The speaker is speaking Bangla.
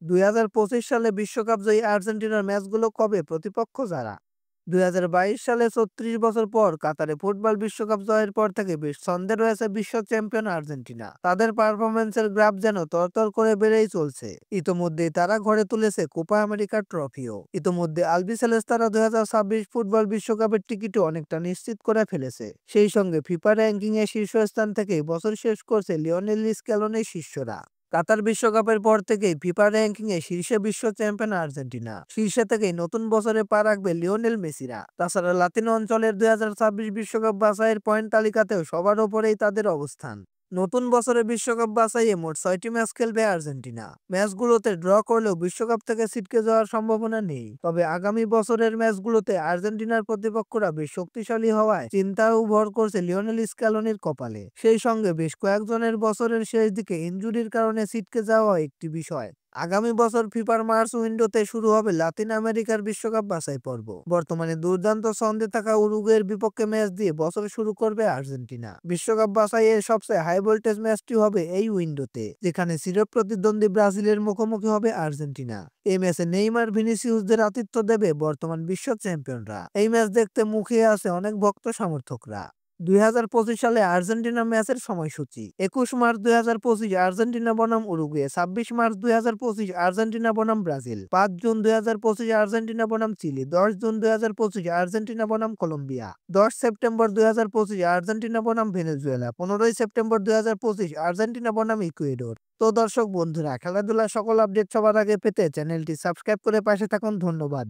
2025 সালে বিশ্বকাপ জয়ী আর্জেন্টিনার ম্যাচগুলো কবে, প্রতিপক্ষ যারা? 2022 সালে 36 বছর পর কাতারে ফুটবল বিশ্বকাপ জয়ের পর থেকে বেশ ছন্দে রয়েছে বিশ্ব চ্যাম্পিয়ন আর্জেন্টিনা। তাদের পারফরমেন্সের গ্রাফ যেন তরতর করে বেড়েই চলছে। ইতোমধ্যেই তারা ঘরে তুলেছে কোপা আমেরিকার ট্রফিও। ইতোমধ্যে আলবিসেলেস্তারা 2026 ফুটবল বিশ্বকাপের টিকিটও অনেকটা নিশ্চিত করে ফেলেছে। সেই সঙ্গে ফিফা র্যাঙ্কিং এ শীর্ষস্থান থেকেই বছর শেষ করছে লিওনেল স্ক্যালোনির শিষ্যরা। কাতার বিশ্বকাপের পর থেকেই ফিফা র্যাঙ্কিং এ শীর্ষে বিশ্ব চ্যাম্পিয়ন আর্জেন্টিনা। শীর্ষে থেকেই নতুন বছরে পা রাখবে লিওনেল মেসিরা। তাছাড়া লাতিন অঞ্চলের 2026 বিশ্বকাপ বাছাইয়ের পয়েন্ট তালিকাতেও সবার ওপরেই তাদের অবস্থান। নতুন বছরে বিশ্বকাপ বাছাইয়ে মোট 6টি ম্যাচ খেলবে আর্জেন্টিনা। ম্যাচগুলোতে ড্র করলেও বিশ্বকাপ থেকে ছিটকে যাওয়ার সম্ভাবনা নেই। তবে আগামী বছরের ম্যাচগুলোতে আর্জেন্টিনার প্রতিপক্ষরা বেশ শক্তিশালী হওয়ায় চিন্তাও ভর করছে লিওনেল স্ক্যালোনির কপালে। সেই সঙ্গে বেশ কয়েকজনের বছরের শেষ দিকে ইনজুরির কারণে ছিটকে যাওয়া একটি বিষয়। আগামী বছর ফিফার মার্চ উইন্ডোতে শুরু হবে লাতিন আমেরিকার বিশ্বকাপ বাছাই পর্ব। বর্তমানে দুর্দান্ত ছন্দে থাকা উরুগুয়ের বিপক্ষে ম্যাচ দিয়ে বছর শুরু করবে আর্জেন্টিনা। বিশ্বকাপ বাছাইয়ের সবচেয়ে হাই ভোল্টেজ ম্যাচটি হবে এই উইন্ডোতে, যেখানে চিরপ্রতিদ্বন্দ্বী ব্রাজিলের মুখোমুখি হবে আর্জেন্টিনা। এই ম্যাচে নেইমার, ভিনিসিয়াসদের আতিথ্য দেবে বর্তমান বিশ্ব চ্যাম্পিয়নরা। এই ম্যাচ দেখতে মুখিয়ে আছে অনেক ভক্ত সমর্থকরা। 2025 সালে আর্জেন্টিনা ম্যাচের সময়সূচি: 21 মার্চ 2025 আর্জেন্টিনা বনাম উরুগুয়ে, 26 মার্চ 2025 আর্জেন্টিনা বনাম ব্রাজিল, 5 জুন 2025 আর্জেন্টিনা বনাম চিলি, 10 জুন 2025 আর্জেন্টিনা বনাম কলম্বিয়া, 10 সেপ্টেম্বর 2025 আর্জেন্টিনা বনাম ভেনেজুয়েলা, 15 সেপ্টেম্বর 2025 আর্জেন্টিনা বনাম ইকুয়েডর। তো দর্শক বন্ধুরা, খেলাধুলার সকল আপডেট সবার আগে পেতে চ্যানেলটি সাবস্ক্রাইব করে পাশে থাকুন। ধন্যবাদ।